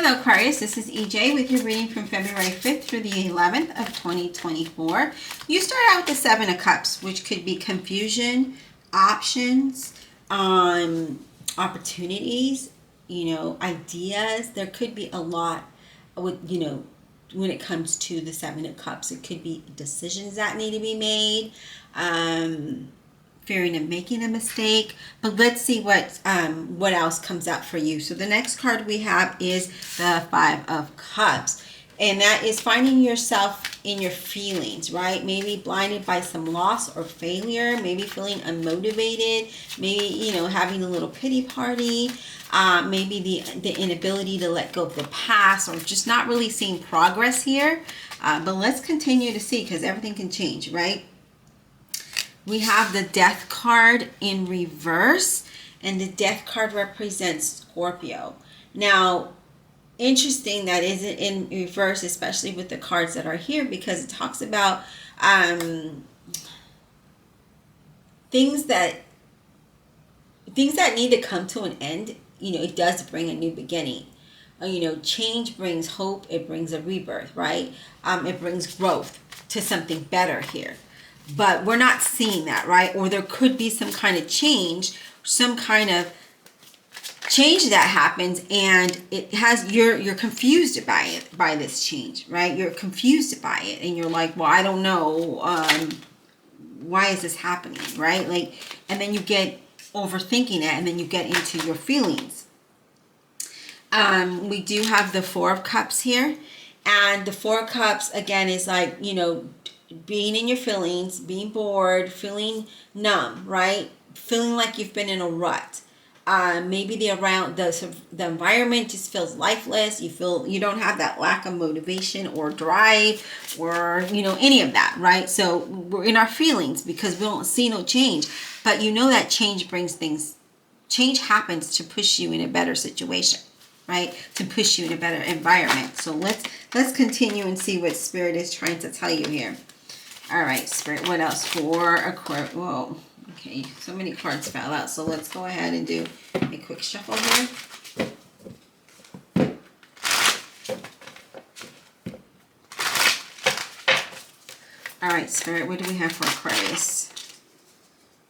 Hello Aquarius, this is EJ with your reading from February 5th through the 11th of 2024. You start out with the Seven of Cups, which could be confusion, options, opportunities, ideas. There could be a lot with, when it comes to the Seven of Cups. It could be decisions that need to be made, fearing of making a mistake. But let's see what else comes up for you. So the next card we have is the Five of Cups, and that is finding yourself in your feelings, right? Maybe blinded by some loss or failure, maybe feeling unmotivated, maybe having a little pity party, maybe the inability to let go of the past, or just not really seeing progress here. But let's continue to see, because everything can change, right? We have the Death card in reverse, and the Death card represents Scorpio. Now, interesting that is in reverse, especially with the cards that are here, because it talks about things that need to come to an end. It does bring a new beginning. Change brings hope. It brings a rebirth, right? It brings growth to something better here. But we're not seeing that, right? Or there could be some kind of change, that happens, and you're confused by this change, right? You're confused by it, and you're like, well, I don't know, why is this happening, right? And then you get overthinking it, and then you get into your feelings. We do have the Four of Cups here, and the Four of Cups again is being in your feelings, being bored, feeling numb, right? Feeling like you've been in a rut. Maybe the environment just feels lifeless. You feel you don't have that lack of motivation or drive, or any of that, right? So we're in our feelings because we don't see no change. But that change brings things. Change happens to push you in a better situation, right? To push you in a better environment. So let's continue and see what Spirit is trying to tell you here. All right, Spirit, what else for Aquarius? Whoa, okay, so many cards fell out. So let's go ahead and do a quick shuffle here. All right, Spirit, what do we have for Aquarius?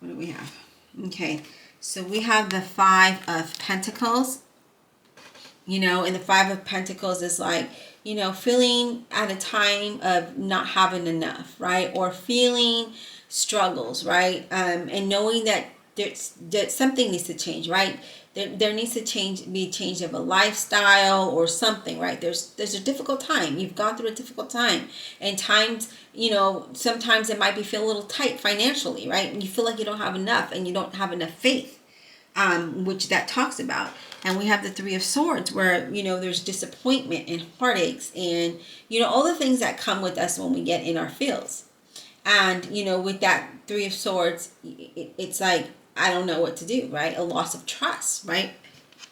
What do we have? Okay, so we have the Five of Pentacles. And the Five of Pentacles is feeling at a time of not having enough, right? Or feeling struggles, right? And knowing that that something needs to change, right? There needs to be a change of a lifestyle or something, right? There's a difficult time. You've gone through a difficult time. And times, sometimes it might feel a little tight financially, right? And you feel like you don't have enough, and you don't have enough faith, which that talks about. And we have the Three of Swords, where, there's disappointment and heartaches and, all the things that come with us when we get in our feels. And, with that Three of Swords, it's like, I don't know what to do, right? A loss of trust, right?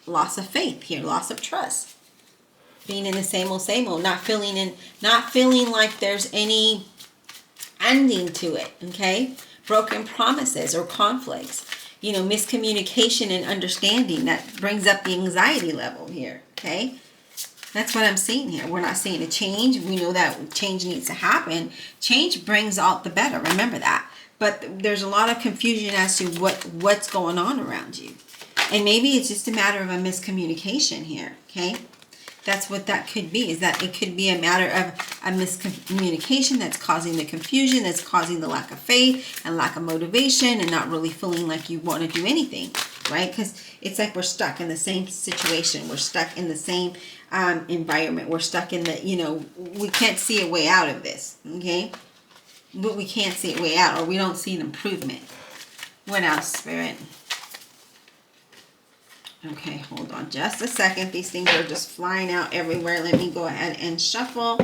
Loss of faith here, loss of trust. Being in the same old, not feeling like there's any ending to it, okay? Broken promises or conflicts. Miscommunication and understanding, that brings up the anxiety level here, okay? That's what I'm seeing here. We're not seeing a change. We know that change needs to happen. Change brings out the better. Remember that. But there's a lot of confusion as to what's going on around you. And maybe it's just a matter of a miscommunication here, okay? That's what that could be, is that it could be a matter of a miscommunication that's causing the confusion, that's causing the lack of faith and lack of motivation, and not really feeling like you want to do anything, right? Because it's like we're stuck in the same situation. We're stuck in the same environment. We're stuck in the, we can't see a way out of this, okay? But we can't see a way out, or we don't see an improvement. What else, Spirit? Okay, hold on just a second. These things are just flying out everywhere. Let me go ahead and shuffle.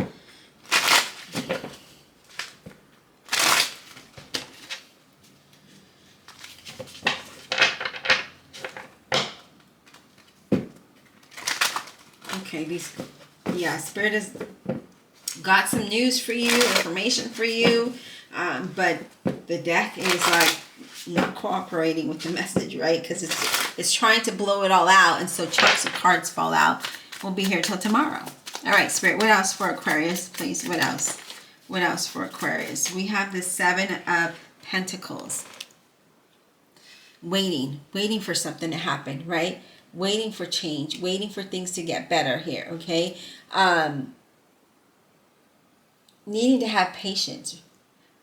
Okay, Spirit has got some news for you, information for you, but the deck is not cooperating with the message, right? Because it's trying to blow it all out, and so chunks of cards fall out, we'll be here till tomorrow. All right, Spirit, what else for Aquarius, please? What else? What else for Aquarius? We have the Seven of Pentacles. Waiting for something to happen, right? Waiting for change, waiting for things to get better here, okay? Needing to have patience.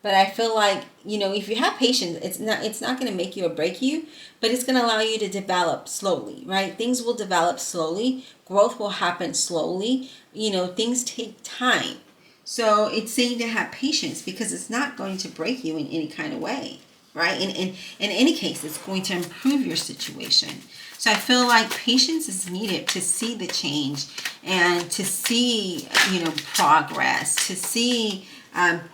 But I feel like, you know, if you have patience, it's not going to make you or break you, but it's going to allow you to develop slowly, right? Things will develop slowly. Growth will happen slowly. You know, things take time. So it's saying to have patience because it's not going to break you in any kind of way, right? In any case, it's going to improve your situation. So I feel like patience is needed to see the change and to see, you know, progress, to see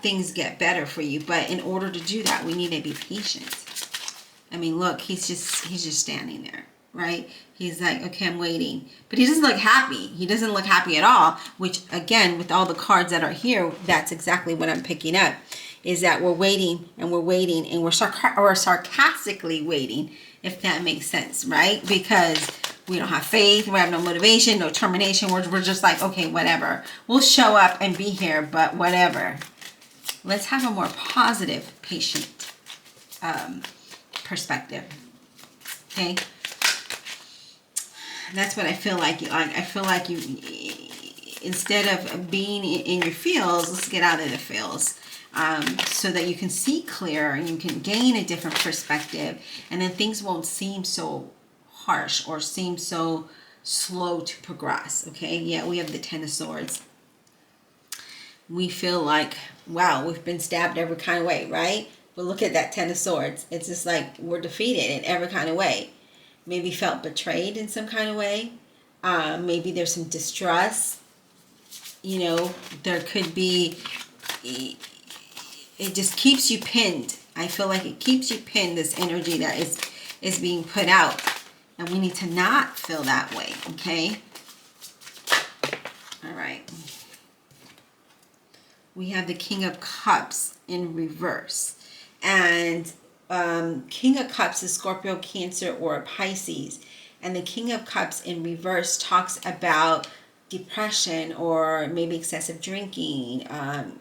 things get better for you. But in order to do that, we need to be patient. I mean, look, he's just standing there, right? He's like, okay, I'm waiting. But he doesn't look happy. He doesn't look happy at all, which, again, with all the cards that are here, that's exactly what I'm picking up, is that we're waiting and we're waiting and we're sarcastically waiting, if that makes sense, right? Because we don't have faith, we have no motivation, no determination. We're just like, okay, whatever. We'll show up and be here, but whatever. Let's have a more positive, patient perspective. Okay? That's what I feel like. I feel like you, instead of being in your feels, let's get out of the feels. So that you can see clearer and you can gain a different perspective, and then things won't seem so harsh or seem so slow to progress. Okay, yeah, we have the Ten of Swords. We feel like, wow, we've been stabbed every kind of way, right? But look at that Ten of Swords. It's just like we're defeated in every kind of way. Maybe felt betrayed in some kind of way. Maybe there's some distrust. You know, there could be... It just keeps you pinned. I feel like it keeps you pinned, this energy that is being put out. And we need to not feel that way, okay? All right. We have the King of Cups in reverse. And King of Cups is Scorpio, Cancer, or Pisces. And the King of Cups in reverse talks about depression or maybe excessive drinking,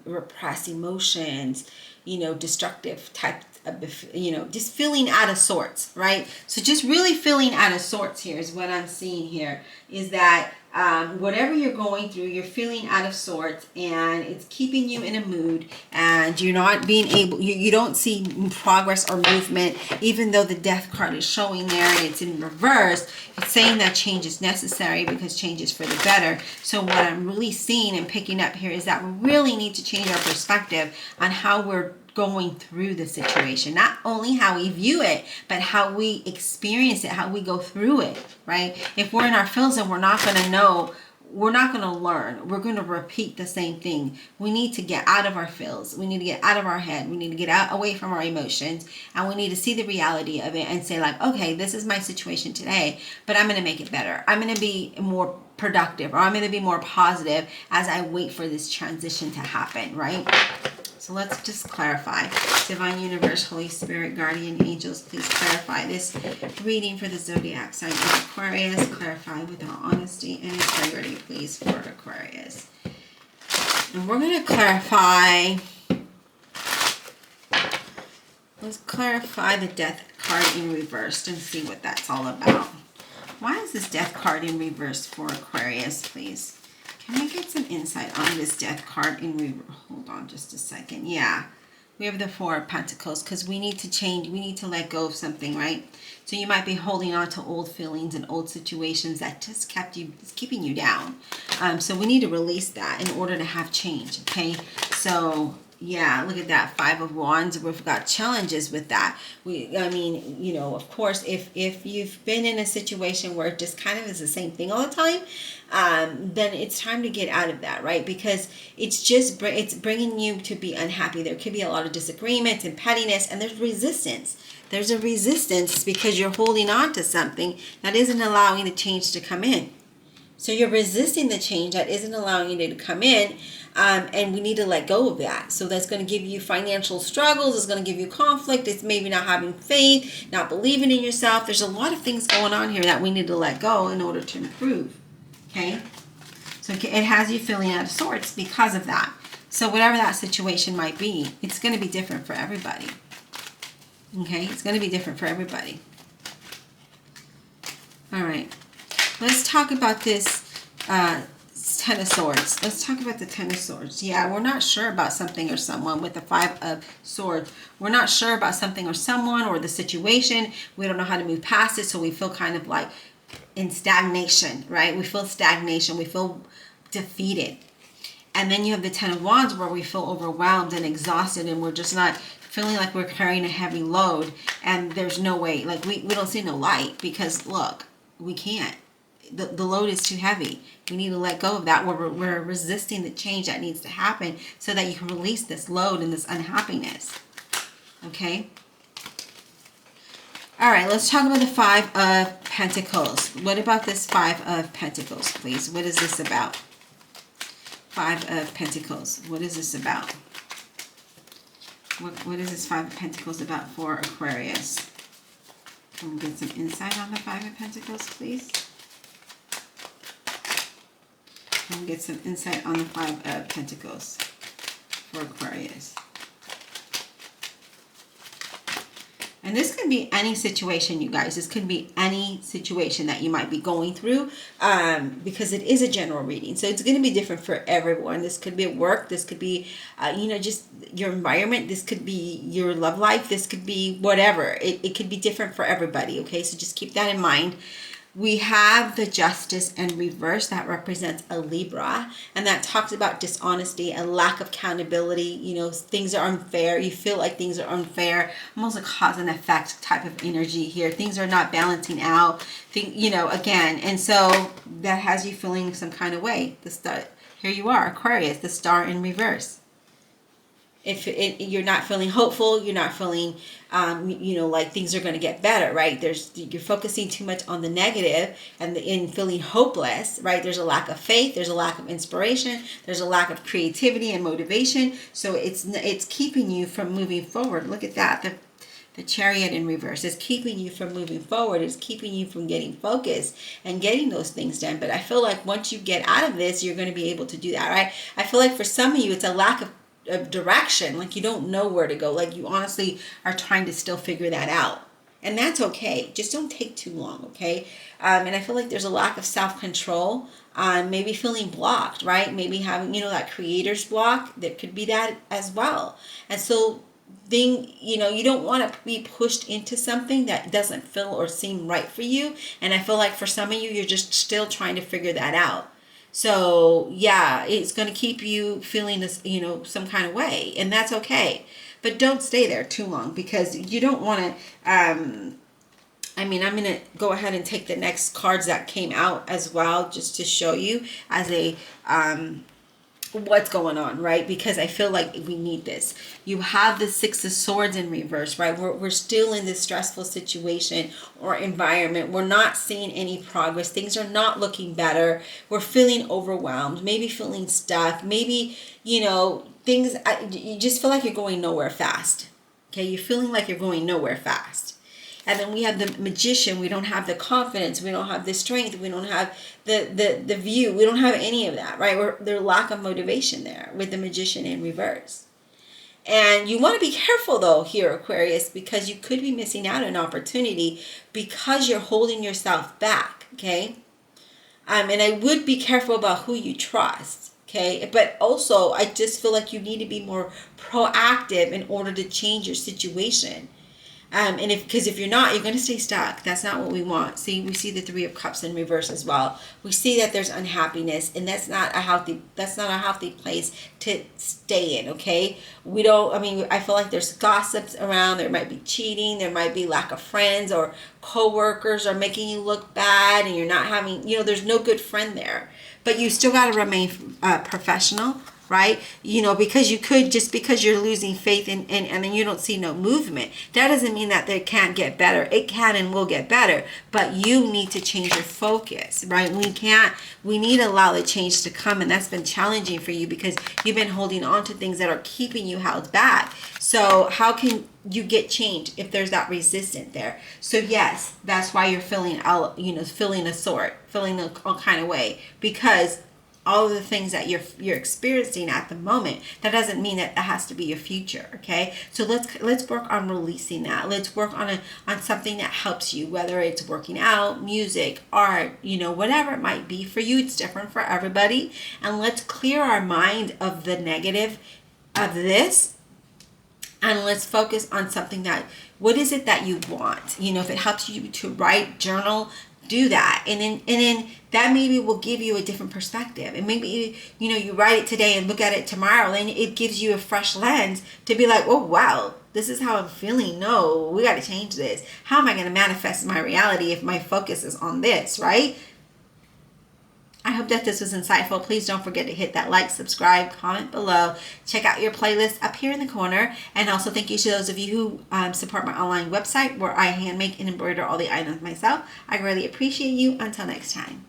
repressed emotions, you know, destructive type of, you know, just feeling out of sorts, right? So just really feeling out of sorts here is what I'm seeing here, is that whatever you're going through, you're feeling out of sorts and it's keeping you in a mood and you're not being able, you don't see progress or movement, even though the Death card is showing there and it's in reverse. It's saying that change is necessary because change is for the better. So what I'm really seeing and picking up here is that we really need to change our perspective on how we're going through the situation. Not only how we view it, but how we experience it, how we go through it, right? If we're in our feels and we're not going to know, we're not going to learn. We're going to repeat the same thing. We need to get out of our feels. We need to get out of our head. We need to get out away from our emotions, and we need to see the reality of it and say like, okay, this is my situation today, but I'm going to make it better. I'm going to be more productive, or I'm going to be more positive as I wait for this transition to happen, right? So let's just clarify. Divine Universe, Holy Spirit, Guardian Angels, please clarify this reading for the zodiac sign of Aquarius. Clarify with all honesty and integrity, please, for Aquarius. And we're going to clarify. Let's clarify the Death card in reverse and see what that's all about. Why is this Death card in reverse for Aquarius, please? Can I get some insight on this Death card in reverse? Hold on just a second. Yeah, we have the Four of Pentacles because we need to change. We need to let go of something, right? So you might be holding on to old feelings and old situations that just keeping you down. So we need to release that in order to have change, okay? So yeah, look at that, Five of Wands. We've got challenges with that. I mean, you know, of course, if you've been in a situation where it just kind of is the same thing all the time, then it's time to get out of that, right? Because it's bringing you to be unhappy. There could be a lot of disagreements and pettiness, and there's resistance. There's a resistance because you're holding on to something that isn't allowing the change to come in. So you're resisting the change that isn't allowing it to come in, and we need to let go of that. So that's going to give you financial struggles. It's going to give you conflict. It's maybe not having faith, not believing in yourself. There's a lot of things going on here that we need to let go in order to improve. Okay? So it has you feeling out of sorts because of that. So whatever that situation might be, it's going to be different for everybody. Okay? It's going to be different for everybody. All right. Let's talk about this Ten of Swords. Let's talk about the Ten of Swords. Yeah, we're not sure about something or someone with the Five of Swords. We're not sure about something or someone or the situation. We don't know how to move past it, so we feel kind of like in stagnation, right? We feel stagnation. We feel defeated. And then you have the Ten of Wands where we feel overwhelmed and exhausted, and we're just not feeling like we're carrying a heavy load, and there's no way, like we don't see no light, because look, we can't. The load is too heavy. We need to let go of that. We're resisting the change that needs to happen so that you can release this load and this unhappiness. Okay? All right, let's talk about the Five of Pentacles. What about this Five of Pentacles, please? What is this about? Five of Pentacles. What is this about? What is this Five of Pentacles about for Aquarius? Can we get some insight on the Five of Pentacles, please? Can we get some insight on the Five of Pentacles for Aquarius? And this could be any situation, you guys. This could be any situation that you might be going through, because it is a general reading. So it's going to be different for everyone. This could be at work. This could be, just your environment. This could be your love life. This could be whatever. It could be different for everybody, okay? So just keep that in mind. We have the Justice in reverse that represents a Libra, and that talks about dishonesty and lack of accountability. Things are unfair. You feel like things are unfair, almost a cause and effect type of energy here. Things are not balancing out. Again, and so that has you feeling some kind of way. Here you are, Aquarius, the Star in reverse. If you're not feeling hopeful, you're not feeling, like things are going to get better, right? You're focusing too much on the negative and in feeling hopeless, right? There's a lack of faith. There's a lack of inspiration. There's a lack of creativity and motivation. So it's keeping you from moving forward. Look at that. The Chariot in reverse is keeping you from moving forward. It's keeping you from getting focused and getting those things done. But I feel like once you get out of this, you're going to be able to do that, right? I feel like for some of you, it's a lack of direction, like you don't know where to go, like you honestly are trying to still figure that out, and that's okay. Just don't take too long, okay? And I feel like there's a lack of self-control, maybe feeling blocked, right? Maybe having that creator's block. There could be that as well. And so you don't want to be pushed into something that doesn't feel or seem right for you, and I feel like for some of you, you're just still trying to figure that out. So yeah, it's going to keep you feeling this, some kind of way, and that's okay. But don't stay there too long, because you don't want to, I'm going to go ahead and take the next cards that came out as well, just to show you as a, what's going on, right? Because I feel like we need this. You have the Six of Swords in reverse, right? We're still in this stressful situation or environment. We're not seeing any progress. Things are not looking better. We're feeling overwhelmed, maybe feeling stuck, maybe, things, you just feel like you're going nowhere fast. Okay, you're feeling like you're going nowhere fast. And then we have the Magician. We don't have the confidence. We don't have the strength. We don't have the view. We don't have any of that, right? There's lack of motivation there with the Magician in reverse. And you want to be careful, though, here, Aquarius, because you could be missing out on an opportunity because you're holding yourself back, okay? And I would be careful about who you trust, okay? But also, I just feel like you need to be more proactive in order to change your situation. Because if you're not, you're going to stay stuck. That's not what we want. See, we see the Three of Cups in reverse as well. We see that there's unhappiness, and that's not a healthy place to stay in, okay? I feel like there's gossips around. There might be cheating. There might be lack of friends, or coworkers are making you look bad, and you're not having, there's no good friend there. But you still got to remain professional, right? You know, because you could, just because you're losing faith and then you don't see no movement, that doesn't mean that they can't get better. It can and will get better, but you need to change your focus, right? We need to allow the change to come, and that's been challenging for you because you've been holding on to things that are keeping you held back. So how can you get change if there's that resistance there? So yes, that's why you're feeling feeling a sort, feeling all kind of way, because all of the things that you're experiencing at the moment, that doesn't mean that has to be your future. Okay, so let's work on releasing that. Let's work on something that helps you, whether it's working out, music, art, whatever it might be for you. It's different for everybody. And let's clear our mind of the negative of this, and let's focus on something what is it that you want? If it helps you to write, journal, do that. And then that maybe will give you a different perspective. And maybe, you write it today and look at it tomorrow. Then it gives you a fresh lens to be like, oh, wow, this is how I'm feeling. No, we got to change this. How am I going to manifest my reality if my focus is on this, right? I hope that this was insightful. Please don't forget to hit that like, subscribe, comment below. Check out your playlist up here in the corner. And also thank you to those of you who support my online website where I hand make and embroider all the items myself. I really appreciate you. Until next time.